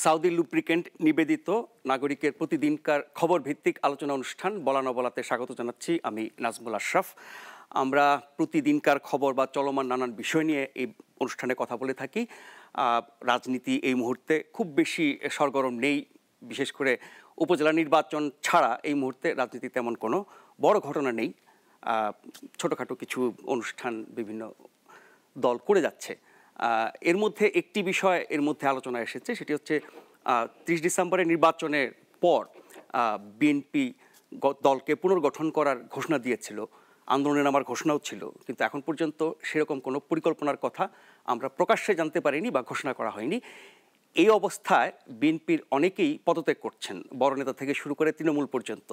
Southee lubricant নিবেদিত নাগরিকের প্রতিদিনকার খবর ভিত্তিক আলোচনা অনুষ্ঠান বলা না বলাতে স্বাগত জানাচ্ছি আমি নাজমুল আশরাফ। আমরা প্রতিদিনকার খবর বা চলমান নানান বিষয় নিয়ে এই অনুষ্ঠানে কথা বলে থাকি। রাজনীতি এই মুহূর্তে খুব বেশি সরগরম নেই, বিশেষ করে উপজেলা নির্বাচন ছাড়া এই মুহূর্তে রাজনীতি তেমন কোনো বড় ঘটনা নেই। ছোটোখাটো কিছু অনুষ্ঠান বিভিন্ন দল করে যাচ্ছে। এর মধ্যে একটি বিষয় এর মধ্যে আলোচনা এসেছে, সেটি হচ্ছে 30 ডিসেম্বরের নির্বাচনের পর বিএনপি দলকে পুনর্গঠন করার ঘোষণা দিয়েছিল, আন্দোলনে নামার ঘোষণাও ছিল, কিন্তু এখন পর্যন্ত সেরকম কোনো পরিকল্পনার কথা আমরা প্রকাশ্যে জানতে পারিনি বা ঘোষণা করা হয়নি। এই অবস্থায় বিএনপির অনেকেই পদত্যাগ করছেন, বড় নেতা থেকে শুরু করে তৃণমূল পর্যন্ত।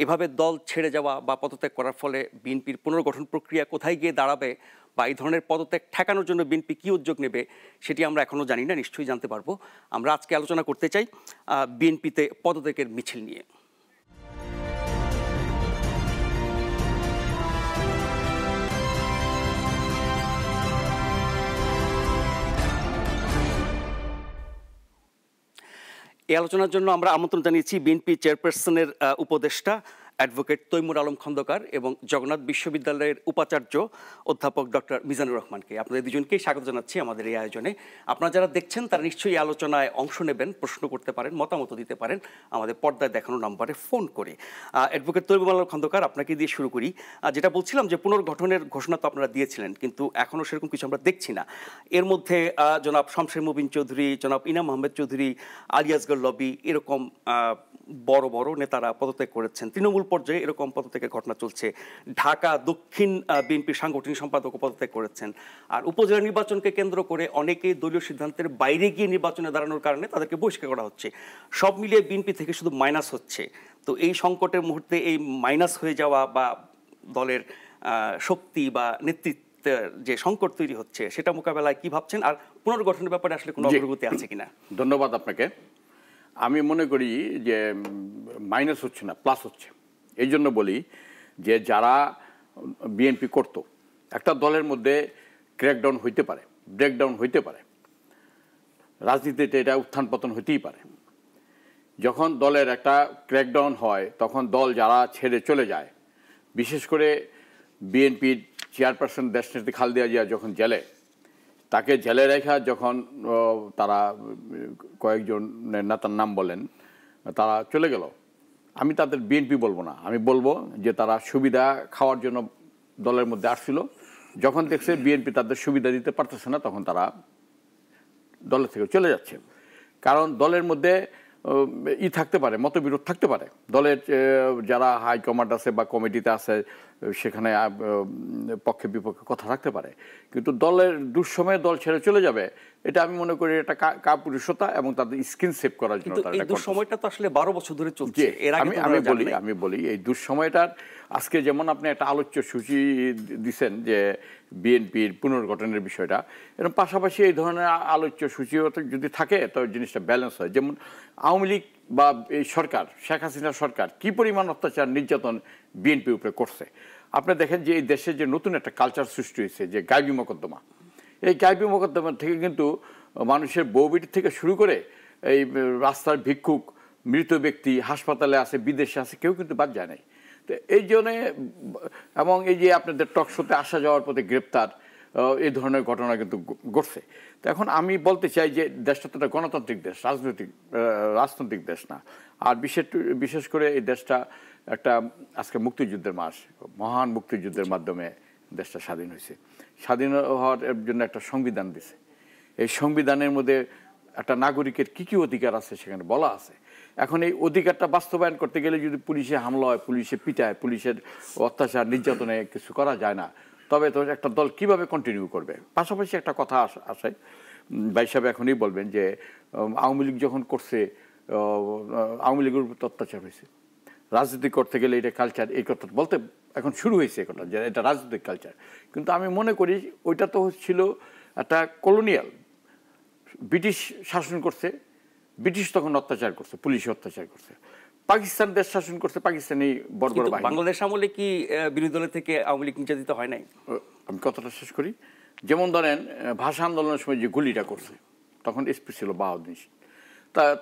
এভাবে দল ছেড়ে যাওয়া বা পদত্যাগ করার ফলে বিএনপির পুনর্গঠন প্রক্রিয়া কোথায় গিয়ে দাঁড়াবে বা এই ধরনের পদত্যাগ ঠেকানোর জন্য বিএনপি কী উদ্যোগ নেবে সেটি আমরা এখনও জানি না, নিশ্চয়ই জানতে পারবো। আমরা আজকে আলোচনা করতে চাই বিএনপিতে পদত্যাগের মিছিল নিয়ে। এই আলোচনার জন্য আমরা আমন্ত্রণ জানিয়েছি বিএনপি চেয়ারপারসনের উপদেষ্টা অ্যাডভোকেট তৈমুর আলম খন্দকার এবং জগন্নাথ বিশ্ববিদ্যালয়ের উপাচার্য অধ্যাপক ডক্টর মিজানুর রহমানকে। আপনাদের দুজনকেই স্বাগত জানাচ্ছি আমাদের এই আয়োজনে। আপনারা যারা দেখছেন তারা নিশ্চয়ই এই আলোচনায় অংশ নেবেন, প্রশ্ন করতে পারেন, মতামত দিতে পারেন আমাদের পর্দায় দেখানো নম্বরে ফোন করে। অ্যাডভোকেট তৈমুর আলম খন্দকার, আপনাকে দিয়ে শুরু করি। যেটা বলছিলাম যে পুনর্গঠনের ঘোষণা তো আপনারা দিয়েছিলেন, কিন্তু এখনও সেরকম কিছু আমরা দেখছি না। এর মধ্যে জনাব শমশের মুবিন চৌধুরী, জনাব ইনাম আহমেদ চৌধুরী, আলী আসগর লবি, এরকম বড় বড় নেতারা পদত্যাগ করেছেন। তৃণমূল পর্যায়ে এরকম পদত্যাগের ঘটনা চলছে। ঢাকা দক্ষিণ বিএনপির সাংগঠনিক সম্পাদকও পদত্যাগ করেছেন। আর উপজেলা নির্বাচনকে কেন্দ্র করে অনেকেই দলীয় সিদ্ধান্তের বাইরে গিয়ে নির্বাচনে দাঁড়ানোর কারণে তাদেরকে বহিষ্কার করা হচ্ছে। সব মিলিয়ে বিএনপি থেকে শুধু মাইনাস হচ্ছে। তো এই সংকটের মুহূর্তে এই মাইনাস হয়ে যাওয়া বা দলের শক্তি বা নেতৃত্বের যে সংকট তৈরি হচ্ছে সেটা মোকাবেলায় কি ভাবছেন, আর পুনর্গঠনের ব্যাপারে আসলে কোনো অগ্রগতি আছে কিনা? ধন্যবাদ আপনাকে। আমি মনে করি যে মাইনাস হচ্ছে না, প্লাস হচ্ছে। এই জন্য বলি যে যারা বিএনপি করত, একটা দলের মধ্যে ক্র্যাকডাউন হইতে পারে, ব্রেকডাউন হইতে পারে, রাজনীতিতে এটা উত্থান পতন হইতেই পারে। যখন দলের একটা ক্র্যাকডাউন হয় তখন দল যারা ছেড়ে চলে যায়, বিশেষ করে বিএনপির চেয়ারপারসন দেশনেত্রী খালেদা জিয়া যখন জেলে, তাকে জেলে রেখা যখন তারা কয়েকজন নেতার নাম বলেন তারা চলে গেল, আমি তাদের বিএনপি বলবো না, আমি বলবো যে তারা সুবিধা খাওয়ার জন্য দলের মধ্যে আসছিল। যখন দেখছে বিএনপি তাদের সুবিধা দিতে পারতেছে না তখন তারা দলের থেকে চলে যাচ্ছে। কারণ দলের মধ্যে থাকতে পারে, মতবিরোধ থাকতে পারে, দলের যারা হাইকমান্ড আছে বা কমিটিতে আছে সেখানে পক্ষে বিপক্ষে কথা থাকতে পারে, কিন্তু দলের দুঃসময়ে দল ছেড়ে চলে যাবে, এটা আমি মনে করি এটা কাপুরুষতা এবং তাদের স্কিন সেভ করার জন্য। এই দুঃসময়টা তো আসলে 12 বছর ধরে চলছে। আমি বলি এই দুঃসময়টার আজকে যেমন আপনি একটা আলোচ্য সূচি দিচ্ছেন যে বিএনপির পুনর্গঠনের বিষয়টা, এরকম পাশাপাশি এই ধরনের আলোচ্য সূচিও যদি থাকে তো জিনিসটা ব্যালেন্স হয়। যেমন আওয়ামী লীগ বা এই সরকার, শেখ হাসিনার সরকার কি পরিমাণ অত্যাচার নির্যাতন বিএনপির উপরে করছে। আপনি দেখেন যে এই দেশে যে নতুন একটা কালচার সৃষ্টি হয়েছে যে গায়বী মোকদ্দমা, এই গায়বী মোকদ্দমা থেকে কিন্তু মানুষের বউবিটি থেকে শুরু করে এই রাস্তার ভিক্ষুক, মৃত ব্যক্তি, হাসপাতালে আছে, বিদেশে আছে, কেউ কিন্তু বাদ যায় নাই। তো এই জন্যে এবং এই যে আপনাদের টকশোতে আসা যাওয়ার পথে গ্রেপ্তার, এই ধরনের ঘটনা কিন্তু ঘটছে। তো এখন আমি বলতে চাই যে দেশটা তো একটা গণতান্ত্রিক দেশ, রাজনৈতিক দেশ না। আর বিশেষ করে এই দেশটা একটা আজকে মুক্তিযুদ্ধের মাস, মহান মুক্তিযুদ্ধের মাধ্যমে দেশটা স্বাধীন হয়েছে। স্বাধীন হওয়ার জন্য একটা সংবিধান দিছে। এই সংবিধানের মধ্যে একটা নাগরিকের কী কী অধিকার আছে সেখানে বলা আছে। এখন এই অধিকারটা বাস্তবায়ন করতে গেলে যদি পুলিশে হামলা হয়, পুলিশে পিটায়, পুলিশের অত্যাচার নির্যাতনে কিছু করা যায় না, তবে তো একটা দল কিভাবে কন্টিনিউ করবে। পাশাপাশি একটা কথা আসে, ভাই সাহেব এখনই বলবেন যে আওয়ামী লীগ যখন করছে, আওয়ামী লীগের উপর অত্যাচার হয়েছে, রাজনীতি করতে গেলে এটা কালচার, এই কথা বলতে এখন শুরু হয়েছে কথা যে এটা রাজনৈতিক কালচার। কিন্তু আমি মনে করি ওইটা তো ছিল একটা কলোনিয়াল, ব্রিটিশ শাসন করছে, ব্রিটিশ তখন অত্যাচার করছে, পুলিশ অত্যাচার করছে। পাকিস্তান দেশ শাসন করছে, পাকিস্তানি বড় বড় বাহিনী। বাংলাদেশ আমলে কি বিরোধী দলের থেকে আওয়ামী লীগ নির্যাতিত হয় নাই? আমি কথাটা শেষ করি। যেমন ধরেন ভাষা আন্দোলনের সময় যে গুলিটা করছে, তখন এসপি ছিল বাহাউদ্দিন।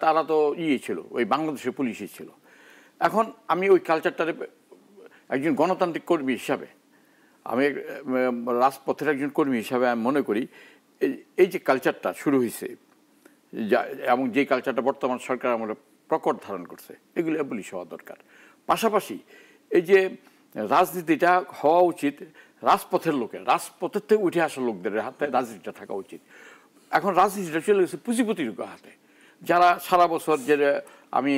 তারা তো ছিল, ওই বাংলাদেশের পুলিশই ছিল। এখন আমি ওই কালচারটারে একজন গণতান্ত্রিক কর্মী হিসাবে, আমি রাজপথের একজন কর্মী হিসাবে আমি মনে করি এই যে কালচারটা শুরু হয়েছে এবং যে কালচারটা বর্তমান সরকার আমরা প্রকট ধারণ করছে, এগুলো অ্যাবলিশ হওয়া দরকার। পাশাপাশি এই যে রাজনীতিটা হওয়া উচিত রাজপথের লোকের, রাজপথের থেকে উঠে আসা লোকদের হাতে রাজনীতিটা থাকা উচিত। এখন রাজনীতিটা চলে গেছে পুঁজিপতির হাতে, যারা সারা বছর যে আমি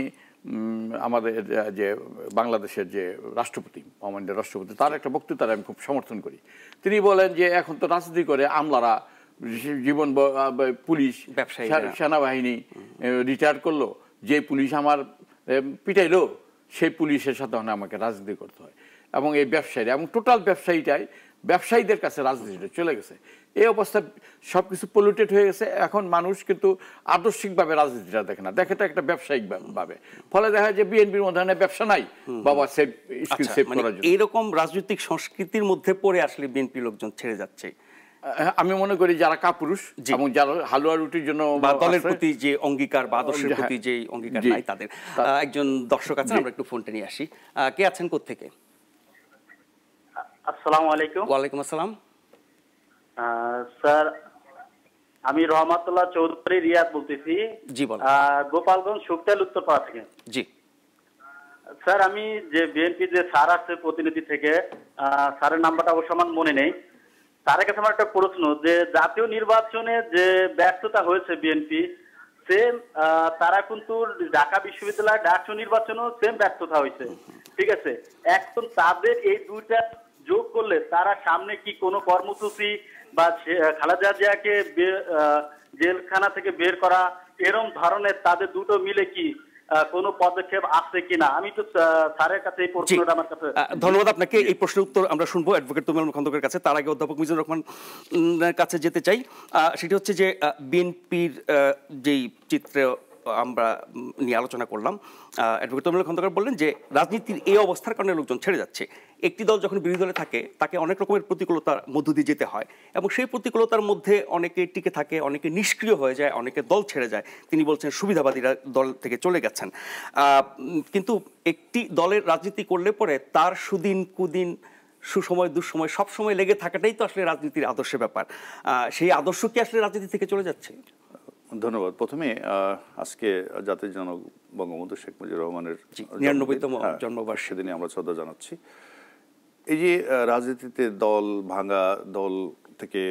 আমাদের যে বাংলাদেশের যে রাষ্ট্রপতি, মহামান্য রাষ্ট্রপতি, তার একটা বক্তৃতার আমি খুব সমর্থন করি। তিনি বলেন যে এখন তো রাজনীতি করে আমলারা, জীবন পুলিশ, সেনাবাহিনী রিটায়ার করলো, যে পুলিশ আমার পিটাইলো সেই পুলিশের সাথে আমাকে রাজনীতি করতে হয়। এবং এই ব্যবসায়ীরা এবং টোটাল ব্যবসায়ীদের কাছে রাজনীতিটা চলে গেছে। এই অবস্থা সবকিছু পলিউটেড হয়ে গেছে। এখন মানুষ কিন্তু আদর্শিকভাবে রাজনীতিটা দেখে না, দেখে তো একটা ব্যবসায়িক ভাবে। ফলে দেখা যায় যে বিএনপির মধ্যে ব্যবসা নাই, বাবা সেভ করার জন্য। এইরকম রাজনৈতিক সংস্কৃতির মধ্যে পড়ে আসলে বিএনপি লোকজন ছেড়ে যাচ্ছে। আমি মনে করি যারা কাপুরুষ এবং যারা হালুয়া রুটির জন্য বা দলের প্রতি যে অঙ্গীকার বা আদর্শের প্রতি যে অঙ্গীকার নাই তাদের। একজন দর্শক আছেন, আমরা একটু ফোনটা নিয়ে আসি। কে আছেন কোত্থেকে? আসসালামু আলাইকুম। ওয়ালাইকুম আসসালাম। স্যার, আমি রহমাতুল্লাহ চৌধুরী রিয়াদ বলতেছি। জি বলেন। গোপালগঞ্জ শুকতেল উত্তরপাড়া থেকে। জি স্যার, আমি যে বিএনপি যে স্যার আছে প্রতিনিধি থেকে, স্যারের নাম্বারটা অবশ্য আমার মনে নেই। তার কাছে আমার একটা প্রশ্ন, যে জাতীয় নির্বাচনে যে ব্যর্থতা হয়েছে বিএনপি, সেম তারা কিন্তু ঢাকা বিশ্ববিদ্যালয় ডাকসু নির্বাচনেও সেম ব্যর্থতা হয়েছে, ঠিক আছে? এখন তাদের এই দুইটা যোগ করলে তারা সামনে কি কোনো কর্মসূচি বা খালেদা জিয়াকে জেলখানা থেকে বের করা, এরকম ধরনের তাদের দুটো মিলে কি কোনো পদক্ষেপ আছে কিনা? আমি তো স্যারের কাছে এই প্রশ্নটা আমার কাছে। ধন্যবাদ আপনাকে। এই প্রশ্নের উত্তর আমরা শুনবো অ্যাডভোকেট তুমিনুল খন্দকারের কাছে। তার আগে অধ্যাপক মিজানুর রহমানের কাছে যেতে চাই। সেটি হচ্ছে যে বিএনপির যেই চিত্র আমরা নিয়ে আলোচনা করলাম, অ্যাডভোকেট তুমিনুল খন্দকার বললেন যে রাজনীতির এই অবস্থার কারণে লোকজন ছেড়ে যাচ্ছে। একটি দল যখন বিরোধী দলে থাকে তাকে অনেক রকমের প্রতিকূলতার মধ্য দিয়ে যেতে হয়, এবং সেই প্রতিকূলতার মধ্যে অনেকে টিকে থাকে, অনেকে নিষ্ক্রিয় হয়ে যায়, অনেকে দল ছেড়ে যায়। তিনি বলছেন সুবিধাবাদীরা দল থেকে চলে গেছেন। কিন্তু একটি দলের রাজনীতি করলে পরে তার সুদিন কুদিন, সুসময় দুঃসময় সবসময় লেগে থাকাটাই তো আসলে রাজনীতির আদর্শের ব্যাপার। সেই আদর্শ কি আসলে রাজনীতি থেকে চলে যাচ্ছে? ধন্যবাদ। প্রথমে আজকে জাতির জনক বঙ্গবন্ধু শেখ মুজিবুর রহমানের ৯৯তম জন্মবার্ষিকী, সেদিনে আমরা শ্রদ্ধা জানাচ্ছি। এই যে রাজনীতিতে দল ভাঙা, দল থেকে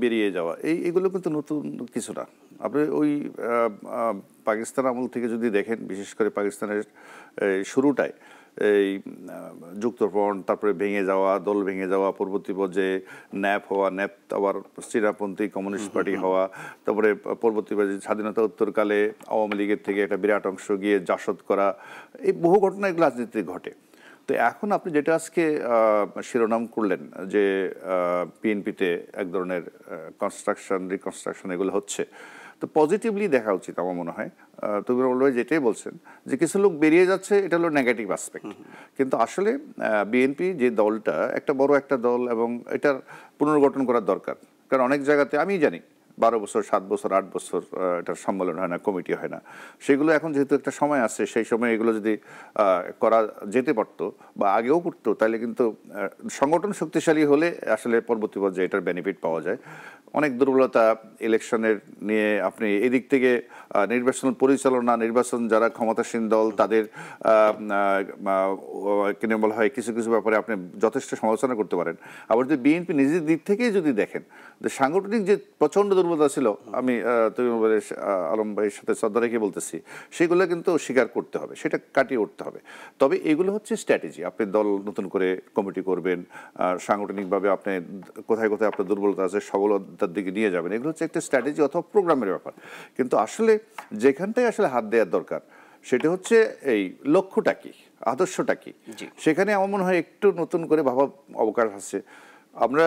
বেরিয়ে যাওয়া, এগুলো কিন্তু নতুন কিছু না। আপনি ওই পাকিস্তান আমল থেকে যদি দেখেন, বিশেষ করে পাকিস্তানের শুরুটায় এই যুক্তফ্রন্ট, তারপরে ভেঙে যাওয়া, দল ভেঙে যাওয়া, পরবর্তী পর্যায়ে ন্যাপ হওয়া, ন্যাপ আবার চীনাপন্থী কমিউনিস্ট পার্টি হওয়া, তারপরে পরবর্তী পর্যায়ে স্বাধীনতা উত্তরকালে আওয়ামী লীগের থেকে একটা বিরাট অংশ গিয়ে জাসদ করা, এই বহু ঘটনা এগুলো রাজনীতিতে ঘটে। তো এখন আপনি যেটা আজকে শিরোনাম করলেন যে বিএনপিতে এক ধরনের কনস্ট্রাকশন, রিকনস্ট্রাকশন এগুলো হচ্ছে, তো পজিটিভলি দেখা উচিত আমার মনে হয়। তুমি অলওয়েজ যেটাই বলছেন যে কিছু লোক বেরিয়ে যাচ্ছে, এটা হলো নেগেটিভ অ্যাসপেক্ট। কিন্তু আসলে বিএনপি যে দলটা একটা বড় একটা দল, এবং এটার পুনর্গঠন করার দরকার। কারণ অনেক জায়গাতে আমি জানি 12 বছর, 7 বছর, 8 বছর এটার সম্মেলন হয় না, কমিটি হয় না। সেগুলো এখন যেহেতু একটা সময় আছে, সেই সময় এগুলো যদি করা যেতে পারতো বা আগেও করতো, তাহলে কিন্তু সংগঠন শক্তিশালী হলে আসলে পরবর্তী পর্যায়ে এটার বেনিফিট পাওয়া যায়। অনেক দুর্বলতা ইলেকশনের নিয়ে আপনি এদিক থেকে নির্বাচন পরিচালনা, নির্বাচন যারা ক্ষমতাসীন দল তাদের কিনে বলা হয় কিছু কিছু ব্যাপারে আপনি যথেষ্ট সমালোচনা করতে পারেন। আবার যদি বিএনপি নিজের দিক থেকেই যদি দেখেন যে সাংগঠনিক যে প্রচণ্ড দুর্বলতা ছিল, আমি আলম ভাইয়ের সাথে শ্রদ্ধা রেখে বলতেছি, সেগুলো কিন্তু স্বীকার করতে হবে, সেটা কাটিয়ে উঠতে হবে। তবে এগুলো হচ্ছে স্ট্র্যাটেজি। আপনি দল নতুন করে কমিটি করবেন, সাংগঠনিকভাবে আপনি কোথায় কোথায় আপনার দুর্বলতা আছে সবলতার দিকে নিয়ে যাবেন, এগুলো হচ্ছে একটা স্ট্র্যাটেজি অথবা প্রোগ্রামের ব্যাপার। কিন্তু আসলে যেখানটায় আসলে হাত দেওয়ার দরকার সেটা হচ্ছে এই লক্ষ্যটা কি, আদর্শটা কি, সেখানে আমার মনে হয় একটু নতুন করে ভাবার অবকাশ আছে। আমরা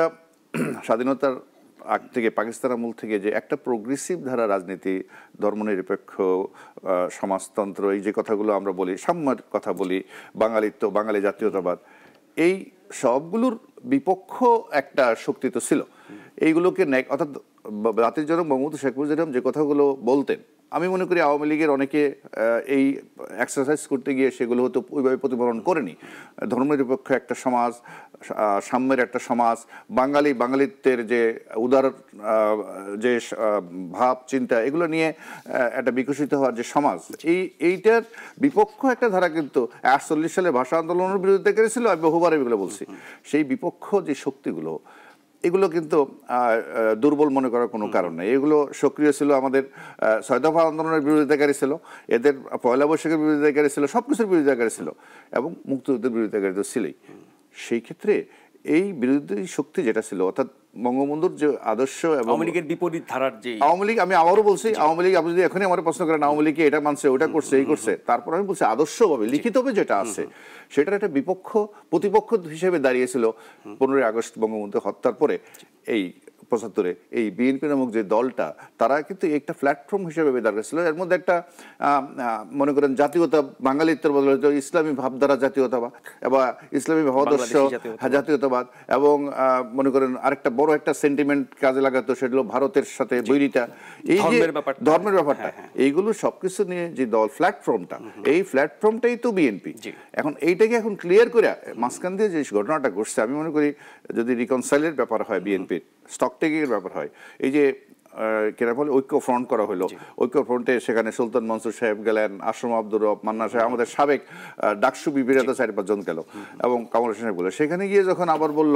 স্বাধীনতার আগ থেকে, পাকিস্তান আমল থেকে যে একটা প্রোগ্রেসিভ ধারা রাজনীতি, ধর্মনিরপেক্ষ সমাজতন্ত্র, এই যে কথাগুলো আমরা বলি, সাম্যের কথা বলি, বাঙালিত্ব, বাঙালি জাতীয়তাবাদ, এই সবগুলোর বিপক্ষ একটা শক্তি তো ছিল। এইগুলোকে অর্থাৎ জাতির জনক বঙ্গবন্ধু শেখ মুজিবুর রহমান যে কথাগুলো বলতেন আমি মনে করি আওয়ামী লীগের অনেকে এই এক্সারসাইজ করতে গিয়ে সেগুলো হয়তো ওইভাবে প্রতিফলন করেনি। ধর্মনিরপেক্ষ একটা সমাজ, সাম্যের একটা সমাজ, বাঙালিত্বের যে উদার যে ভাব চিন্তা, এগুলো নিয়ে একটা বিকশিত হওয়ার যে সমাজ, এইটার বিপক্ষ একটা ধারা কিন্তু 48 সালে ভাষা আন্দোলনের বিরুদ্ধে করেছিল। আমি বহুবার এগুলো বলছি। সেই বিপক্ষ যে শক্তিগুলো, এগুলো কিন্তু দুর্বল মনে করার কোনো কারণ নেই। এগুলো সক্রিয় ছিল, আমাদের 6 দফা আন্দোলনের বিরোধিতাকারী ছিল, এদের পয়লা বৈশাখের বিরোধিতাকারী ছিল, সব কিছুর বিরোধিতাকারী ছিল এবং মুক্তিযুদ্ধের বিরোধিতাকারী তো ছিলই। সেই ক্ষেত্রে এই বিরোধী শক্তি যেটা ছিল, অর্থাৎ বঙ্গবন্ধুর যে আদর্শ এবং আওয়ামী লীগের বিপরীত ধারার যে আওয়ামী লীগ, আমি আবারও বলছি, আওয়ামী লীগ, আপনি যদি এখনই আমার প্রশ্ন করেন আওয়ামী লীগ এটা মানছে, ওটা করছে, এই করছে, তারপর আমি বলছি আদর্শভাবে লিখিতভাবে যেটা আছে সেটার একটা প্রতিপক্ষ হিসেবে দাঁড়িয়েছিল 15ই আগস্ট বঙ্গবন্ধু হত্যার পরে। এই 75-এ এই বিএনপি নামক যে দলটা, তারা কিন্তু একটা প্ল্যাটফর্ম হিসেবে দাঁড়িয়েছিল। এর মধ্যে একটা মনে করেন জাতীয়তা, বাঙালিত্বের বদলে ইসলামী ভাবধারা জাতীয়তাবাদ বা ইসলামী ভাবাদর্শ জাতীয়তাবাদ, এবং মনে করেন আরেকটা বড় একটা সেন্টিমেন্ট কাজে লাগাতো, সেটা হলো ভারতের সাথে বৈরিতা, এই যে ধর্মের ব্যাপারটা, এইগুলো সবকিছু নিয়ে যে দল প্ল্যাটফর্মটা, এই প্ল্যাটফর্মটাই তো বিএনপি। এখন এইটাকে এখন ক্লিয়ার করে মাঝখান দিয়ে যে ঘটনাটা ঘটছে, আমি মনে করি যদি রিকনসাইলের ব্যাপার হয়, বিএনপির স্টক টেকিংয়ের ব্যাপার হয়, এই যে কেনা বলে ঐক্য ফ্রন্ট করা হলো, ঐক্য ফ্রন্টে সেখানে সুলতান মনসুর সাহেব গেলেন, আশরাফ আব্দুর রব, মান্না সাহেব, আমাদের সাবেক ডাকসু বিবিরা তো 4-5 জন গেল, এবং কামাল হোসেন সাহেব বলে, সেখানে গিয়ে যখন আবার বলল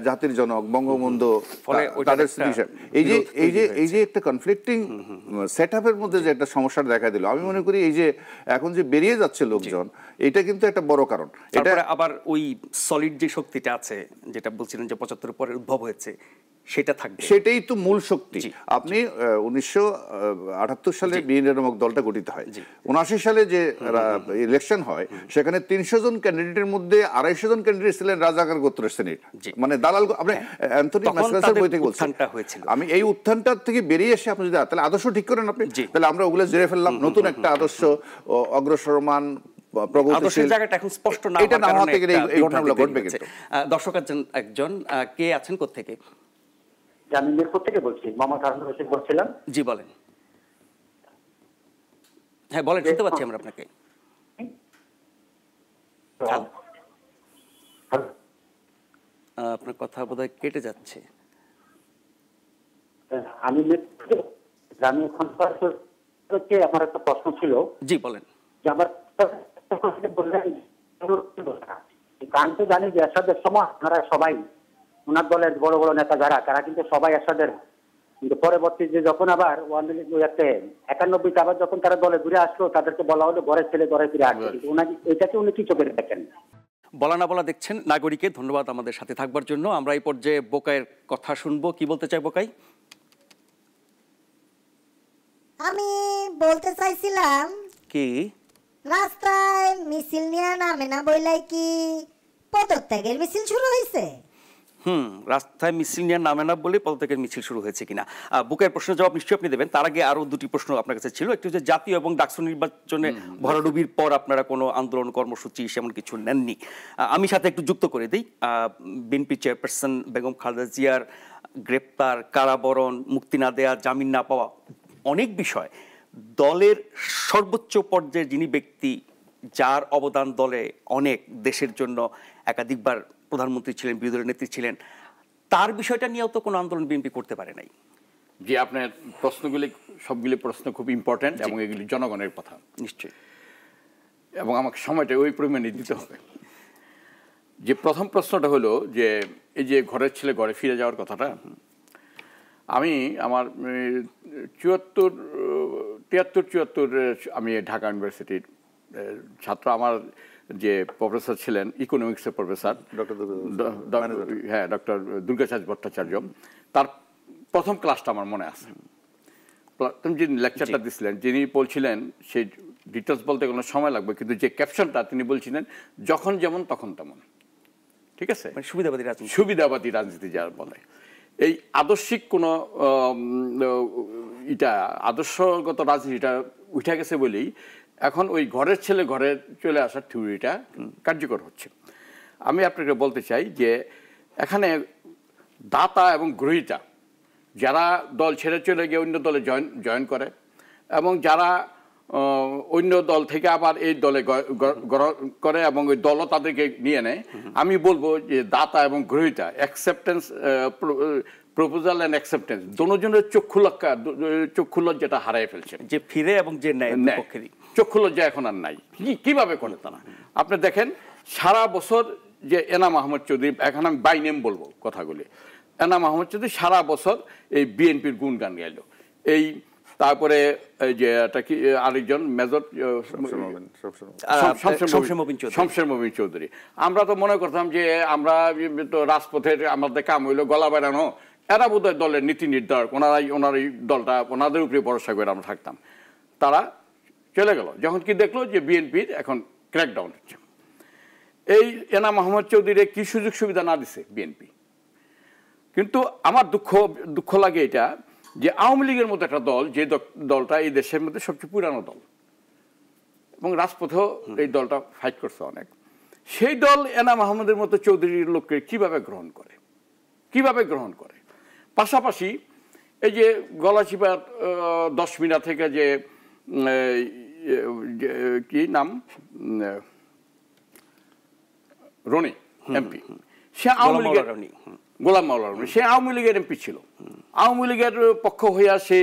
জাতির জনক বঙ্গবন্ধু, তাদের এই যে একটা কনফ্লিক্টিং সেট আপের মধ্যে যে একটা সমস্যাটা দেখা দিল, আমি মনে করি এই যে এখন যে বেরিয়ে যাচ্ছে লোকজন, এটা কিন্তু একটা বড় কারণ। এটা আবার ওই সলিড যে শক্তিটা আছে, যেটা বলছিলেন যে 75 পরে উদ্ভব হয়েছে, সেটা থাকবে, সেটাই তো মূল শক্তি। আপনি 1978 সালে বিএনপি নামক দলটা গঠিত হয়, 79 সালে যে ইলেকশন হয়, সেখানে 300 জন ক্যান্ডিডেটের মধ্যে 250 জন ক্যান্ডিডেট ছিলেন রাজাকার গোত্রের শ্রেণীর, মানে দালাল। আপনি অ্যান্থনি ম্যাসকাসের বই থেকে বলছেন, আমি এই উত্থানটার থেকে বেরিয়ে এসে আপনি যদি তাহলে আদর্শ ঠিক করেন আপনি, তাহলে আমরা ওগুলো জেরে ফেললাম, নতুন একটা আদর্শ অগ্রসরমান দর্শক একজন কে আছেন, কোত্থেকে? আমি মিরপুর থেকে বলছি, মোহাম্মদ হারুন রশিদ বলছিলাম। জি বলেন। হ্যাঁ বলেন, শুনতে পাচ্ছি আমরা আপনাকে। আপনার কথা বোধহয় কেটে যাচ্ছে। আমি আমার একটা প্রশ্ন ছিল। জি বলেন। আমার বললেন, আমি তো জানি যে এরশাদের সময় আপনারা সবাই, ওনার দলের বড় বড় নেতা যারা, তারা কিন্তু সবাই এরশাদের, কিন্তু পরবর্তী যে যখন আবার 91 আবার যখন তারা দলে ঘুরে আসলো, তাদেরকে বলা হলো ঘরের ছেলে ঘরে ফিরে আসবে, এটাকে উনি কি চোখে দেখেন? বলা না বলা দেখছেন নাগরিকে। ধন্যবাদ আমাদের সাথে থাকবার জন্য। আমরা এই পর্যায়ে বোকাইয়ের কথা শুনবো। কি বলতে চাই বোকাই? আমি বলতে চাইছিলাম কি রাস্তায় মিছিল নিয়ে নামে না বইলাই কি পদত্যাগের মিছিল শুরু হয়েছে? রাস্তায় মিছিল নিয়ে নামে না বলে পদত্যাগের মিছিল শুরু হয়েছে কিনা, বুকের প্রশ্নের জবাব নিশ্চয়ই আপনি দেবেন। তার আগে আরো দুটি প্রশ্ন আপনার কাছে ছিল। একটি হচ্ছে জাতীয় এবং ডাকসু নির্বাচনে ভরাডুবির পর আপনারা কোনো আন্দোলন কর্মসূচি সেমন কিছু নেননি। আমি সাথে একটু যুক্ত করে দিই, বিএনপি চেয়ারপারসন বেগম খালেদা জিয়ার গ্রেপ্তার, কারাবরণ, মুক্তি না দেয়া, জামিন না পাওয়া, অনেক বিষয় দলের সর্বোচ্চ পর্যায়ে যিনি ব্যক্তি, যার অবদান দলে অনেক, দেশের জন্য একাধিকবার প্রধানমন্ত্রী ছিলেন, বিরোধী দলের নেত্রী ছিলেন, তার বিষয়টা নিয়েও তো কোনো আন্দোলন বিএনপি করতে পারে নাই। যে আপনার প্রশ্নগুলি, সবগুলি প্রশ্ন খুব ইম্পর্টেন্ট এবং এগুলি জনগণের কথা নিশ্চয়ই, এবং আমাকে সময়টা ওই পরিমাণে দিতে হবে। যে প্রথম প্রশ্নটা হলো যে এই যে ঘরের ছেলে ঘরে ফিরে যাওয়ার কথাটা, আমি আমার 73-74 আমি ঢাকা ইউনিভার্সিটির ছাত্র। আমার যে প্রফেসর ছিলেন, ইকোনমিক্সের প্রফেসর ডক্টর দুর্গাচাঁদ ভট্টাচার্য, তার প্রথম ক্লাসটা আমার মনে আছে। যিনি লেকচারটা দিচ্ছিলেন, যিনি বলছিলেন, সেই ডিটেলস বলতে কোনো সময় লাগবে, কিন্তু যে ক্যাপশনটা তিনি বলছিলেন, যখন যেমন তখন তেমন। ঠিক আছে, সুবিধাবাদী রাজনীতি যারা বলে, এই আদর্শিক কোনো আদর্শগত রাজনীতিটা উঠে গেছে বলেই এখন ওই ঘরের ছেলে ঘরে চলে আসার থিওরিটা কার্যকর হচ্ছে। আমি আপনাকে বলতে চাই যে এখানে দাতা এবং গ্রহীতা, যারা দল ছেড়ে চলে গিয়ে অন্য দলে জয়েন করে, এবং যারা অন্য দল থেকে আবার এই দলে গ্রহণ করে এবং ওই দলও তাদেরকে নিয়ে নেয়, আমি বলবো যে দাতা এবং গ্রহীতা, অ্যাকসেপ্টেন্স, প্রপোজাল অ্যান্ড অ্যাকসেপ্টেন্স দোনোজনের চক্ষু লজ্জাটা হারাই ফেলছে। যে ফিরে এবং যে নেয়, চক্ষু লজ্জা এখন আর নাই। কিভাবে করে তারা? আপনি দেখেন সারা বছর যে এনাম আহমদ চৌধুরী, এখন আমি বাই নেম বলবো কথাগুলি, এনাম আহমদ চৌধুরী সারা বছর এই বিএনপির গুণগান গাইল। এই তারপরে যে এটা কি আরেকজন মেজর শমশের মবিন চৌধুরী, আমরা তো মনে করতাম যে আমরা তো রাজপথের আমাদের কাম হইলো গলা বেড়ানো, এরা বোধহয় দলের নীতি নির্ধারক, ওনার এই দলটা ওনাদের উপরে ভরসা করে আমরা থাকতাম। তারা চলে গেল যখন কি দেখলো যে বিএনপির এখন ক্র্যাকডাউন হচ্ছে। এই এনাম আহমদ চৌধুরী কি সুযোগ সুবিধা না দিছে বিএনপি। কিন্তু আমার দুঃখ লাগে এটা যে আওয়ামী লীগের মতো একটা দল, যে দলটা এই দেশের মধ্যে সবচেয়ে পুরানো দল এবং রাজপথেও এই দলটা ফাইট করছে অনেক, সেই দল এনাম আহমদের মতো চৌধুরীর লোককে কিভাবে গ্রহণ করে। পাশাপাশি এই যে গলাচিপা 10 মিনিট থেকে যে কি নাম রনি এমপি, সে আওয়ামী লীগের গোলাম মাওলা রনি, সে আওয়ামী লীগের এমপি ছিল। আওয়ামী লীগের পক্ষ হইয়া সে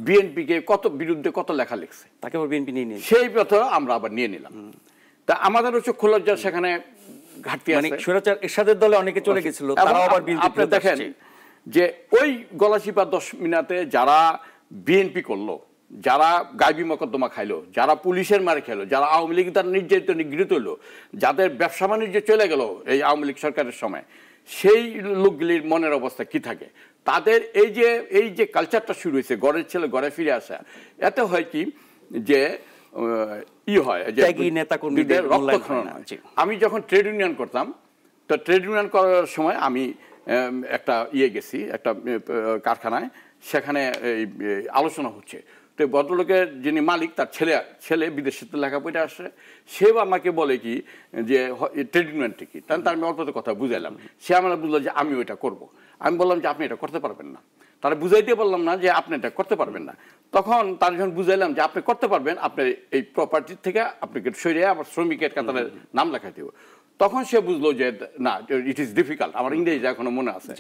বিএনপিকে বিরুদ্ধে কত লেখা লিখছে, তাকে বিএনপি নিয়ে নিল, সেই কথা আমরা আবার নিয়ে নিলাম। তা আমাদেরও চক্ষু লজ্জা সেখানে ঘাটতি আছে। স্বৈরাচার এরশাদের দলে অনেকে চলে গেছিল, তারাও আবার বিএনপি। আপনি দেখেন যে ওই গলাচিপা 10 মিনিটে যারা বিএনপি করলো, যারা গাইবি মকদ্দমা খাইলো, যারা পুলিশের মারে খেলো, যারা আওয়ামী লীগ তার নির্যাতিত নিগৃহীত হইলো, যাদের ব্যবসা বাণিজ্য চলে গেল এই আওয়ামী লীগ সরকারের সময়, সেই লোকগুলির মনের অবস্থা কি থাকে? তাদের এই যে কালচারটা শুরু হয়েছে, ঘরের ছেলে ঘরে ফিরে আসা, এতে হয় কি যে রক্তক্ষরণ হয়। আমি যখন ট্রেড ইউনিয়ন করতাম, তো ট্রেড ইউনিয়ন করার সময় আমি একটা গেছি একটা কারখানায়, সেখানে আলোচনা হচ্ছে। তো ভদ্রলোকের যিনি মালিক, তার ছেলে বিদেশে লেখাপড়া আসে, সেও আমাকে বলে কি যে ট্রেড ইউনিয়নটা কি, তার আমি অল্প কথা বুঝাইলাম। সে আমরা বুঝলো যে আমি ওইটা করব। আমি বললাম যে আপনি এটা করতে পারবেন না। তারা বুঝাইতে বললাম না যে আপনি এটা করতে পারবেন না। তখন তার যখন বুঝাইলাম যে আপনি করতে পারবেন, আপনার এই প্রপার্টির থেকে আপনাকে সরিয়ে আবার শ্রমিকের কাতারে নাম লেখাই দেব, তখন সে বুঝলো যে না, ইট ইজ ডিফিকাল্ট। আমার ইংরেজি এখনো মনে আছে,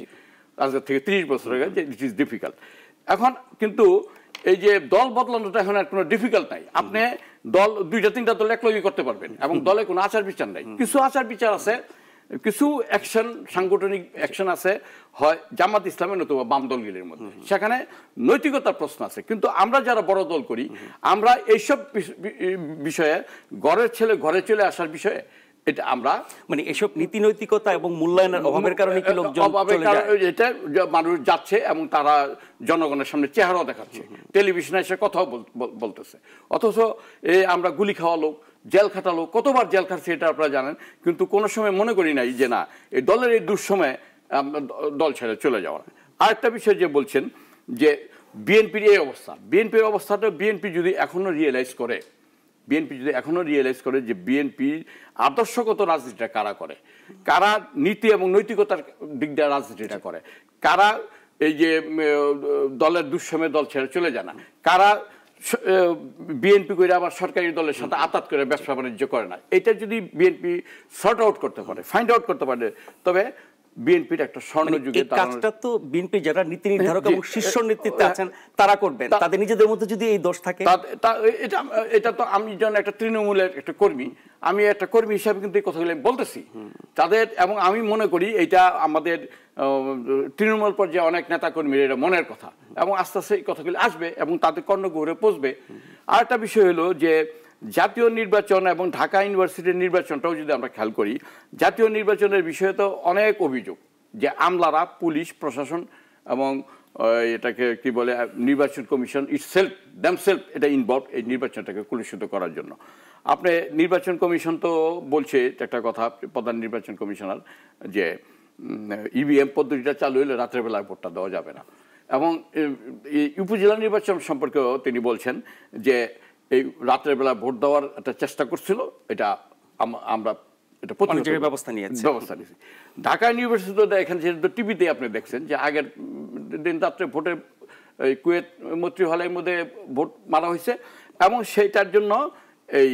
আজকের থেকে 30 বছর আগে, যে ইট ইজ ডিফিকাল্ট। এখন কিন্তু এই যে দল বদলানোটা এখন আর কোনো ডিফিকাল্ট নাই। আপনি দল 2-3টা দল একলগে করতে পারবেন এবং দলে কোনো আচার বিচার নাই। কিছু আচার বিচার আছে, কিছু অ্যাকশন, সাংগঠনিক অ্যাকশন আছে, হয় জামাত ইসলামের নতুবা বাম দলগুলির মধ্যে, সেখানে নৈতিকতার প্রশ্ন আছে। কিন্তু আমরা যারা বড় দল করি, আমরা এইসব বিষয়ে ঘরের ছেলে ঘরে চলে আসার বিষয়ে এটা আমরা এসব নীতি নৈতিকতা এবং মূল্যায়নের অভাবের কারণে কি লোকজন চলে যায়? এটা মানুষ যাচ্ছে এবং তারা জনগণের সামনে চেহারাও দেখাচ্ছে, টেলিভিশনে এসে কথাও বলতেছে, অথচ আমরা গুলি খাওয়া লোক, জেল খাটা লোক, কতবার জেল খাটছে এটা আপনারা জানেন। কিন্তু কোনো সময় মনে করি নাই যে না, এই দলের এই দুঃসময়ে দল ছেড়ে চলে যাওয়া। আরেকটা বিষয় যে বলছেন যে বিএনপির এই অবস্থা, বিএনপির অবস্থাটা বিএনপি যদি এখনো রিয়েলাইজ করে যে বিএনপির আদর্শগত রাজনীতিটা কারা করে, কারা নীতি এবং নৈতিকতার দিক দিয়ে রাজনীতিটা করে, কারা এই যে দলের দুঃসময়ে দল ছেড়ে চলে যায় না, কারা বিএনপি করে আবার সরকারি দলের সাথে আতাত করে ব্যবসা বাণিজ্য করে না, এটা যদি বিএনপি সর্ট আউট করতে পারে, ফাইন্ড আউট করতে পারে, তবে বিএনপির একটা স্বর্ণযুগে কাজটা তো বিএনপি যারা নীতি নির্ধারক এবং শীর্ষ নেতৃত্বে আছেন তারা করবেন। তাদের নিজেদের মধ্যে যদি এই দোষ থাকে, এটা তো আমি যখন একটা তৃণমূলের একটা কর্মী, আমি একটা কর্মী হিসাবে কিন্তু এই কথাগুলো আমি বলতেছি তাদের, এবং আমি মনে করি এটা আমাদের তৃণমূল পর্যায়ে অনেক নেতা কর্মীর এটা মনের কথা, এবং আস্তে আস্তে এই কথাগুলো আসবে এবং তাদের কর্ণগহ্বরে পৌঁছবে। আর একটা বিষয় হলো যে জাতীয় নির্বাচন এবং ঢাকা ইউনিভার্সিটির নির্বাচনটাও যদি আমরা খেয়াল করি, জাতীয় নির্বাচনের বিষয়ে তো অনেক অভিযোগ যে আমলারা, পুলিশ প্রশাসন এবং এটাকে কি বলে নির্বাচন কমিশন দেমসেলফ এটা ইনভলভ এই নির্বাচনটাকে কলুষিত করার জন্য। আপনি নির্বাচন কমিশন তো বলছে একটা কথা, প্রধান নির্বাচন কমিশনার, যে ইভিএম পদ্ধতিটা চালু হলে রাতের বেলায় ভোটটা দেওয়া যাবে না, এবং উপজেলা নির্বাচন সম্পর্কেও তিনি বলছেন যে এই রাতের বেলা ভোট দেওয়ার একটা চেষ্টা করছিল, এটা আমরা এটা ব্যবস্থা নিয়েছি। ঢাকা ইউনিভার্সিটি এখানে টিভিতে আপনি দেখছেন যে আগের দিন রাত্রে ভোটের এই কুয়েত মৈত্রী হলের মধ্যে ভোট মারা হয়েছে এবং সেইটার জন্য এই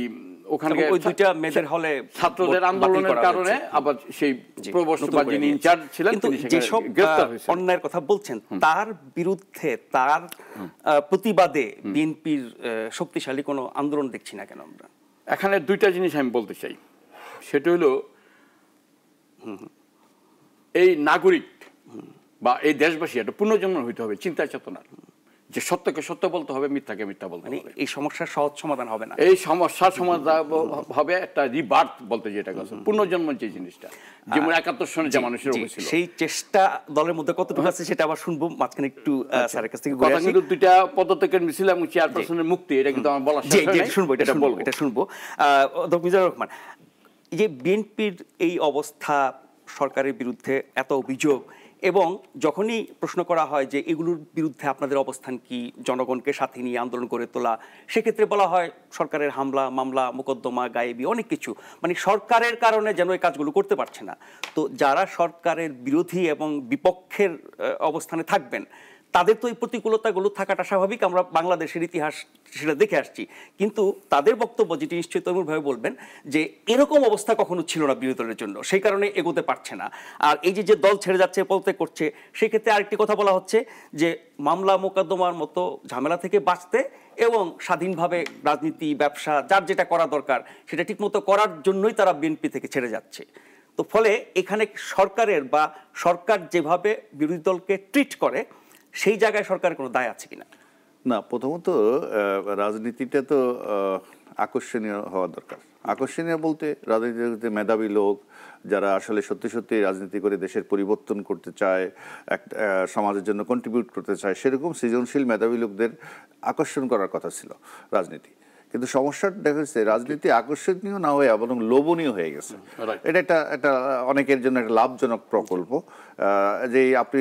ওখানে ওই দুইটা মেজর হলে ছাত্রদের আন্দোলনের কারণে আবার সেই প্রভোস্ট বা যিনি ইনচার্জ ছিলেন তিনি যেসব অন্যায়ের কথা বলছেন তার বিরুদ্ধে তার প্রতিবাদে বিএনপির শক্তিশালী কোনো আন্দোলন দেখছি না কেন আমরা? এখানে দুইটা জিনিস আমি বলতে চাই। সেটা হলো এই নাগরিক বা এই দেশবাসী একটা পুনর্জন্ম হইতে হবে চিন্তা চেতনার, যে সত্যকে সত্য বলতে হবে, মিথ্যাকে মিথ্যা বলতে হবে। এই সমস্যার সহজ সমাধান হবে না, এই সমস্যার সমাধান হবে একটা রিবার্থ বলতে যেটা কথা, পুনর্জন্ম যে জিনিসটা, যেমন ৭১ সনে যে মানুষের হয়েছিল। সেই চেষ্টা দলের মধ্যে কতটুকু আছে সেটা আবার শুনবো মাঝখানে একটু স্যারের কাছ থেকে। কথা কিন্তু দুইটা পদত্যাগের মিছিল এবং চেয়ারপারসনের মুক্তি, এটা কিন্তু আমার বলা শেষ হয়নি, শুনবো, এটা শুনবো। ডক্টর মিজানুর রহমান, এই যে বিএনপির এই অবস্থা, সরকারের বিরুদ্ধে এত অভিযোগ, এবং যখনই প্রশ্ন করা হয় যে এগুলোর বিরুদ্ধে আপনাদের অবস্থান কি, জনগণকে সাথে নিয়ে আন্দোলন করে তোলা, সেক্ষেত্রে বলা হয় সরকারের হামলা, মামলা, মোকদ্দমা, গায়েবী, অনেক কিছু, মানে সরকারের কারণে যেন এই কাজগুলো করতে পারছে না। তো যারা সরকারের বিরোধী এবং বিপক্ষের অবস্থানে থাকবেন তাদের তো এই প্রতিকূলতাগুলো থাকাটা স্বাভাবিক, আমরা বাংলাদেশের ইতিহাস সেটা দেখে আসছি। কিন্তু তাদের বক্তব্য, যেটি নিশ্চয়ই তৈমুরভাবে বলবেন, যে এরকম অবস্থা কখনো ছিল না বিরোধী দলের জন্য, সেই কারণে এগোতে পারছে না। আর এই যে দল ছেড়ে যাচ্ছে, পদত্যাগ করছে, সেক্ষেত্রে আরেকটি কথা বলা হচ্ছে যে মামলা মোকদ্দমার মতো ঝামেলা থেকে বাঁচতে এবং স্বাধীনভাবে রাজনীতি, ব্যবসা, যার যেটা করা দরকার সেটা ঠিকমতো করার জন্যই তারা বিএনপি থেকে ছেড়ে যাচ্ছে। তো ফলে এখানে সরকারের বা সরকার যেভাবে বিরোধী দলকে ট্রিট করে সেই জায়গায় সরকারের কোনো দায় আছে কিনা? না, প্রথমত রাজনীতিটা তো আকর্ষণীয় হওয়া দরকার। আকর্ষণীয় বলতে রাজনীতিতে মেধাবী লোক যারা আসলে সত্যি সত্যি রাজনীতি করে দেশের পরিবর্তন করতে চায়, একটা সমাজের জন্য কন্ট্রিবিউট করতে চায়, সেরকম সৃজনশীল মেধাবী লোকদের আকর্ষণ করার কথা ছিল রাজনীতি। কিন্তু সমস্যাটা দেখা যাচ্ছে রাজনীতি আকর্ষণীয় না হয়ে বরং লোভনীয় হয়ে গেছে। এটা একটা অনেকের জন্য একটা লাভজনক প্রকল্প। যে আপনি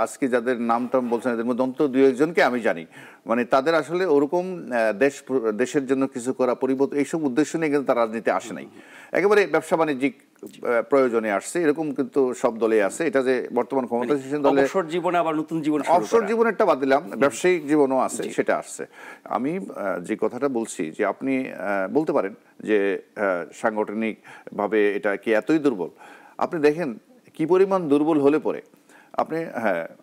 আজকে যাদের নাম টাম বলছেন এদের মধ্যে অন্তত ২-১ জনকে আমি জানি, মানে তাদের আসলে ওরকম দেশের জন্য কিছু করা, পরিবর্তন, এইসব উদ্দেশ্য নিয়ে কিন্তু তার রাজনীতি আসে নাই, একেবারে ব্যবসা বাণিজ্যিক প্রয়োজনে আসছে। এরকম কিন্তু সব দলে আছে। এটা যে বর্তমান ক্ষমতাসীন দলে অবসর জীবনে আবার নতুন জীবন, অবসর জীবনেরটা বাদ দিলাম, ব্যবসায়িক জীবনও আছে, সেটা আসছে। আমি যে কথাটা বলছি যে আপনি বলতে পারেন যে সাংগঠনিকভাবে এটা কি এতই দুর্বল। আপনি দেখেন কি পরিমাণ দুর্বল হলে পরে আপনি,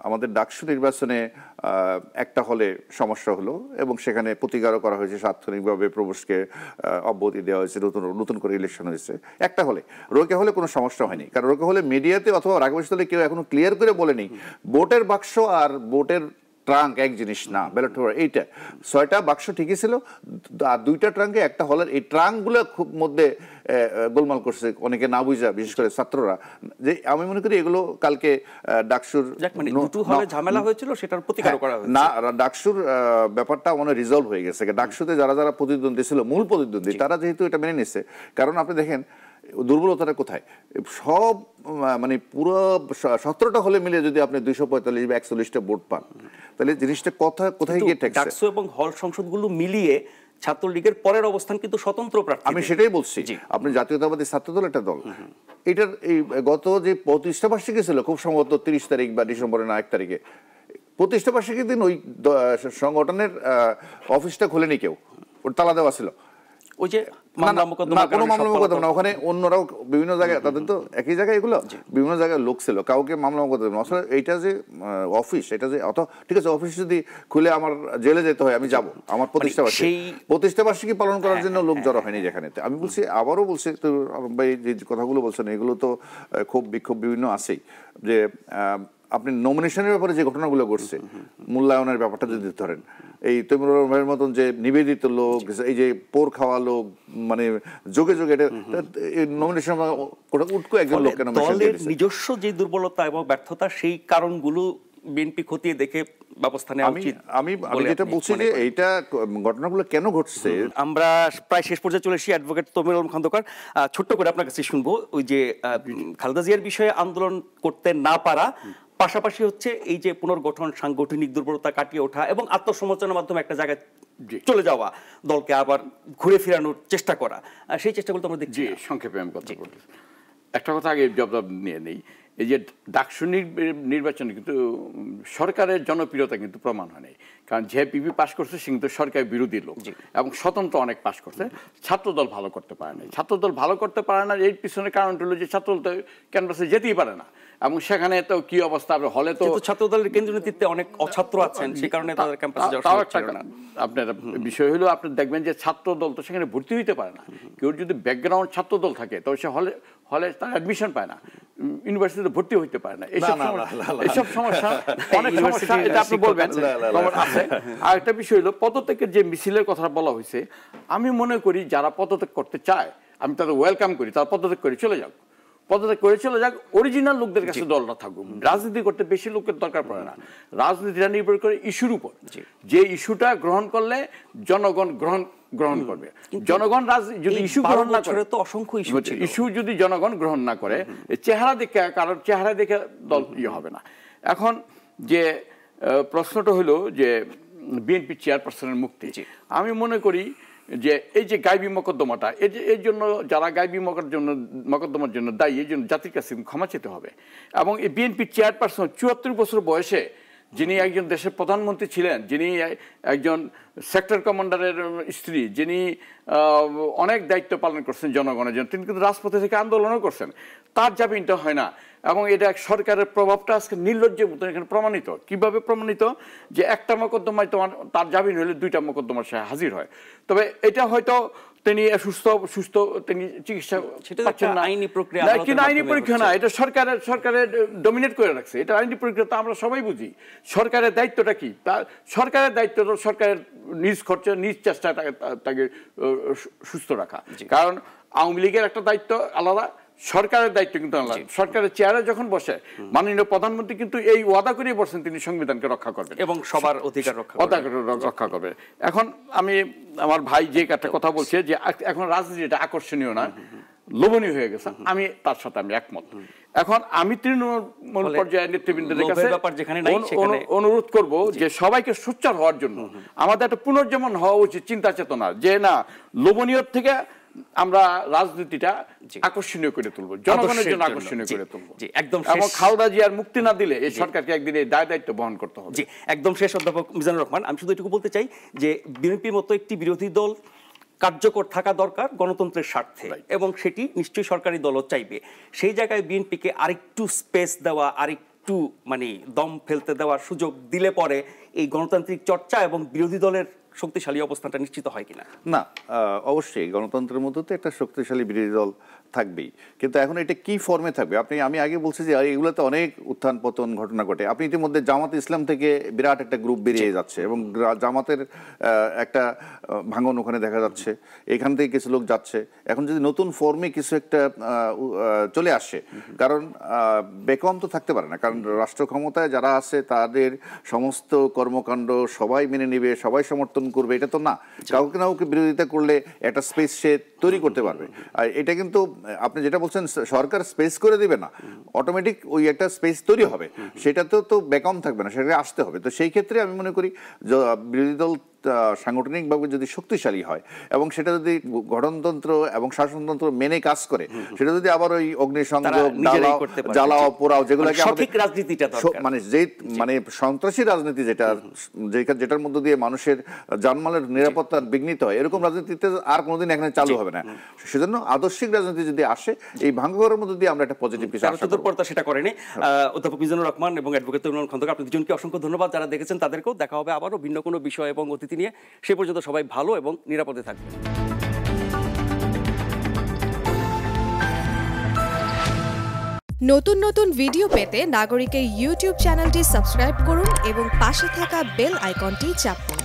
আমাদের ডাকসু নির্বাচনে একটা হলে সমস্যা হলো এবং সেখানে প্রতিকারও করা হয়েছে, তাৎক্ষণিকভাবে প্রবেশকে অব্যাহতি দেওয়া হয়েছে, নতুন করে ইলেকশন হয়েছে। একটা হলে, রোকে হলে কোনো সমস্যা হয়নি, কারণ রোকে হলে মিডিয়াতে অথবা রাগবাসী দলে কেউ এখনো ক্লিয়ার করে বলেনি ভোটের বাক্স আর ভোটের ট্রাঙ্ক এক জিনিস না, ব্যালট পেপার এইটা ৬টা বাক্স ঠিকই ছিল, আর 2টা ট্রাঙ্কে একটা হলের এই ট্রাঙ্কগুলো খুব মধ্যে গোলমাল করছে অনেকে না বুঝা, বিশেষ করে ছাত্ররা। যে আমি মনে করি এগুলো কালকে ডাকসুর ঝামেলা হয়েছিল, সেটার প্রতিকার করা হয়েছে না, ডাকসুর ব্যাপারটা মনে রিজলভ হয়ে গেছে। ডাকসুতে যারা যারা প্রতিদ্বন্দ্বী ছিল, মূল প্রতিদ্বন্দ্বী, তারা যেহেতু এটা মেনে নিচ্ছে। কারণ আপনি দেখেন দুর্বলতাটা কোথায়, সব মানে পুরো 17টা হলে মিলে যদি আপনি 245 বা 41টা ভোট পান, তাহলে জিনিসটা কোথায় গিয়ে ঠেকছে। ডাকসু এবং হল সংসদগুলো মিলিয়ে ছাত্রলীগের পরের অবস্থান কিন্তু স্বতন্ত্র প্রার্থী। আমি সেটাই বলছি, আপনি জাতীয়তাবাদী ছাত্রদল একটা দল, এটার এই গত যে প্রতিষ্ঠা বার্ষিকী ছিল খুব সম্ভবত 30 তারিখ বা ডিসেম্বরের 1 তারিখে, প্রতিষ্ঠা বার্ষিকীর দিন ওই সংগঠনের অফিসটা খোলেনি কেউ, ওর তালা দেওয়া ছিল। ওই যে কোনো মামলা মোকদ্দমা না, ওখানে অন্যরাও বিভিন্ন জায়গায়, তাদের তো একই জায়গায় এগুলো, বিভিন্ন জায়গায় লোক ছিল, কাউকে মামলা মোকদ্দমা না। আসলে এইটা যে অফিস, এটা যে অত ঠিক আছে, অফিস যদি খুলে আমার জেলে যেতে হয় আমি যাব, আমার প্রতিষ্ঠা বার্ষিকী পালন করার জন্য লোক জড়ো হয়নি যেখানে। আমি বলছি, আবারও বলছি, তো ভাই যে কথাগুলো বলছেন এগুলো তো খুব বিক্ষোভ বিভিন্ন আছেই, যে আপনি নমিনেশনের ব্যাপারে যে ঘটনাগুলো ঘটছে, মূল্যায়নের ব্যাপারটা যদি ধরেন, এই তৈমুর ভাইয়ের মতন যে নিবেদিত লোক, এই যে পোর খাওয়া লোক, মানে যোগে যোগে নমিনেশন উটকো একজন লোক কেন, দলের নিজস্ব যে দুর্বলতা এবং ব্যর্থতা, সেই কারণগুলো বিএনপি খতিয়ে দেখে ব্যবস্থা নেওয়া উচিত। আমি যেটা বলছি যে এইটা ঘটনাগুলো কেন ঘটছে। আমরা প্রায় শেষ পর্যায়ে চলে এসেছি। অ্যাডভোকেট তমির আলম খন্দকার, ছোট্ট করে আপনার কাছে শুনবো, ওই যে খালেদা জিয়ার বিষয়ে আন্দোলন করতে না পারা, পাশাপাশি হচ্ছে এই যে পুনর্গঠন, সাংগঠনিক দুর্বলতা কাটিয়ে ওঠা এবং আত্মসমর্পণের মাধ্যমে একটা জায়গায় চলে যাওয়া, দলকে আবার ঘুরে ফেরানোর চেষ্টা করা, সেই চেষ্টাগুলো তো আমরা দেখছি। সংক্ষেপে আমি কথা বলতে একটা কথা আগে জবাব নিয়ে নেই। এই যে ডাকসু নির্বাচনে কিন্তু সরকারের জনপ্রিয়তা কিন্তু প্রমাণ হয়নি, কারণ যে পিপি পাশ করছে সে কিন্তু সরকার বিরোধী লোক এবং স্বতন্ত্র অনেক পাশ করছে, ছাত্রদল ভালো করতে পারে না। ছাত্রদল ভালো করতে পারে না এর পিছনে কারণ হলো যে ছাত্রদল তো ক্যানভাসে যেতেই পারে না, এবং সেখানে তো কি অবস্থা হলে তো ছাত্রদলের কেন্দ্রীয় নেতৃত্বে অনেক অছাত্র আছেন, সেই কারণে তাদের ক্যাম্পাসে যাওয়া ছিল না। আপনার বিষয় হলো আপনি দেখবেন যে ছাত্রদল তো সেখানে ভর্তি হইতে পারে না। কেউ যদি ব্যাকগ্রাউন্ড ছাত্রদল থাকে তো সে হলে তার অ্যাডমিশন পায় না, ইউনিভার্সিটিতে ভর্তি হইতে পারে না। এইসব সমস্যা অনেক সমস্যা, এটা আপনি বলবেন আছে। আর একটা বিষয় হলো পদত্যাগের যে মিছিলের কথা বলা হয়েছে, আমি মনে করি যারা পদত্যাগ করতে চায় আমি তাদের ওয়েলকাম করি, তারা পদত্যাগ করে চলে যাক, পদত্যাগ করে চলে যাক, অরিজিনাল লোকদের কাছে দলটা থাকুক। রাজনীতি করতে বেশি লোকের দরকার পড়ে না, রাজনীতিটা নির্ভর করে ইস্যুর উপর। যে ইস্যুটা গ্রহণ করলে জনগণ গ্রহণ করবে। জনগণ যদি ইস্যু গ্রহণ না করে, তো অসংখ্য ইস্যু যদি জনগণ গ্রহণ না করে, চেহারা দেখে কারোর চেহারা দেখে দল হবে না। এখন যে প্রশ্নটা হলো যে বিএনপি চেয়ারপারসনের মুক্তি, আমি মনে করি যে এই যে গাইবী মকদ্দমাটা, এর জন্য যারা গাইবী মকদ্দমার জন্য দায়ী, এই জন্য জাতির কাছে ক্ষমা চেতে হবে। এবং এই বিএনপি চেয়ারপারসন ৭৪ বছর বয়সে, যিনি একজন দেশের প্রধানমন্ত্রী ছিলেন, যিনি একজন সেক্টর কমান্ডারের স্ত্রী, যিনি অনেক দায়িত্ব পালন করছেন জনগণের জন্য, তিনি কিন্তু রাজপথে থেকে আন্দোলনও করছেন, তার জামিনটা হয় না। এবং এটা সরকারের প্রভাবটা আজকে নির্লজ্জের মতো এখানে প্রমাণিত। কিভাবে প্রমাণিত? যে একটা মোকদ্দমায় তার জামিন হলে 2টা মোকদ্দমার সে হাজির হয়। তবে এটা হয়তো তিনি সুস্থ তিনি চিকিৎসা পাচ্ছেন না, আইনি প্রক্রিয়া কিন্তু আইনি পরীক্ষা না, এটা সরকারের ডমিনেট করে রাখছে। এটা আইনি প্রক্রিয়া তো আমরা সবাই বুঝি। সরকারের দায়িত্বটা কি? সরকারের দায়িত্ব সরকারের নিজ খরচে নিজ চেষ্টায় তাকে সুস্থ রাখা। কারণ আওয়ামী লীগের একটা দায়িত্ব আলাদা, সরকারের দায়িত্ব কিন্তু আলাদা। সরকারের চেয়ারে যখন বসে মাননীয় প্রধানমন্ত্রী কিন্তু এই ওয়াদা করে বসেন তিনি সংবিধানকে রক্ষা করবেন এবং সবার অধিকার রক্ষা করবে। এখন আমি আমার ভাই যে একটা কথা বলছে যে এখন রাজনীতি এটা আকর্ষণীয় না, লোভনীয় হয়ে গেছে, আমি তার সাথে আমি একমত। এখন আমি তৃণমূল পর্যায়ের নেতৃবৃন্দের কাছে অনুরোধ করব যে সবাইকে সোচ্চার হওয়ার জন্য আমাদের একটা পুনর্জীবন হওয়া উচিত চিন্তা চেতনা, যে না লোভনীয় থেকে আমরা রাজনীতিটা আকর্ষণীয় করে তুলবো, জনগণের জন্য আকর্ষণীয় করে তুলবো। একদম এবং খালেদা জিয়ার মুক্তি না দিলে এই সরকারকে একদিন এই দায়িত্ব বহন করতে হবে। জি, একদম শেষ অধ্যাপক মিজানুর রহমান, আমি শুধু এটুকু বলতে চাই যে বিএনপির মতো একটি বিরোধী দল কার্যকর থাকা দরকার গণতন্ত্রের স্বার্থে, এবং সেটি নিশ্চয়ই সরকারি দলও চাইবে। সেই জায়গায় বিএনপিকে আরেকটু স্পেস দেওয়া, আরেকটু দম ফেলতে দেওয়ার সুযোগ দিলে পরে এই গণতান্ত্রিক চর্চা এবং বিরোধী দলের শক্তিশালী অবস্থানটা নিশ্চিত হয় কিনা? না, অবশ্যই গণতন্ত্রের মধ্যে তো একটা শক্তিশালী বিরোধী দল থাকবেই, কিন্তু এখন এটা কি ফর্মে থাকবে? আমি আগে বলছি যে এগুলোতে অনেক উত্থান পতন ঘটনা ঘটে। আপনি ইতিমধ্যে জামাত ইসলাম থেকে বিরাট একটা গ্রুপ বেরিয়ে যাচ্ছে এবং জামাতের একটা ভাঙন ওখানে দেখা যাচ্ছে, এখান থেকে কিছু লোক যাচ্ছে। এখন যদি নতুন ফর্মে কিছু একটা চলে আসে, কারণ বেকম তো থাকতে পারে না, কারণ রাষ্ট্র ক্ষমতায় যারা আছে তাদের সমস্ত কর্মকাণ্ড সবাই মেনে নেবে, সবাই সমর্থন করবে, এটা তো না। কাউকে না কাউকে বিরোধিতা করলে একটা স্পেস সে তৈরি করতে পারবে। আর এটা কিন্তু আপনি যেটা বলছেন সরকার স্পেস করে দিবে না, অটোমেটিক ওই একটা স্পেস তৈরি হবে, সেটা তো বেকম থাকবে না, সেটা আসতে হবে। তো সেই ক্ষেত্রে আমি মনে করি বিরোধী দল সাংগঠনিকভাবে যদি শক্তিশালী হয় এবং সেটা যদি গঠনতন্ত্র এবং শাসনতন্ত্র মেনে কাজ করে, সেটা যদি আবার ওই অগ্নিসংযোগ, জ্বালাও পোড়াও, যেগুলোকে মানে সন্ত্রাসী রাজনীতি যেটার মধ্যে দিয়ে মানুষের জানমালের নিরাপত্তার বিঘ্নিত হয়, এরকম রাজনীতিতে আর কোনোদিন এখানে চালু হবে না। সেজন্য আদর্শিক রাজনীতি যদি আসে, এই ভাঙ্গরের মধ্যে দিয়ে আমরা একটা পজিটিভ কিছু আশা করব। সেটা করেনি অধ্যাপক মিজানুর রহমান এবং অ্যাডভোকেট তরুণ খন্দকার, আপনি দুজনকে অসংখ্য ধন্যবাদ। যারা দেখেছেন তাদেরকেও। দেখা হবে আবারও ভিন্ন কোনো বিষয় এবং অতিথি নিয়ে। সে পর্যন্ত সবাই ভালো এবং নিরাপদে থাকবেন। নতুন নতুন ভিডিও পেতে নাগরিকের ইউটিউব চ্যানেলটি সাবস্ক্রাইব করুন এবং পাশে থাকা বেল আইকনটি চাপুন।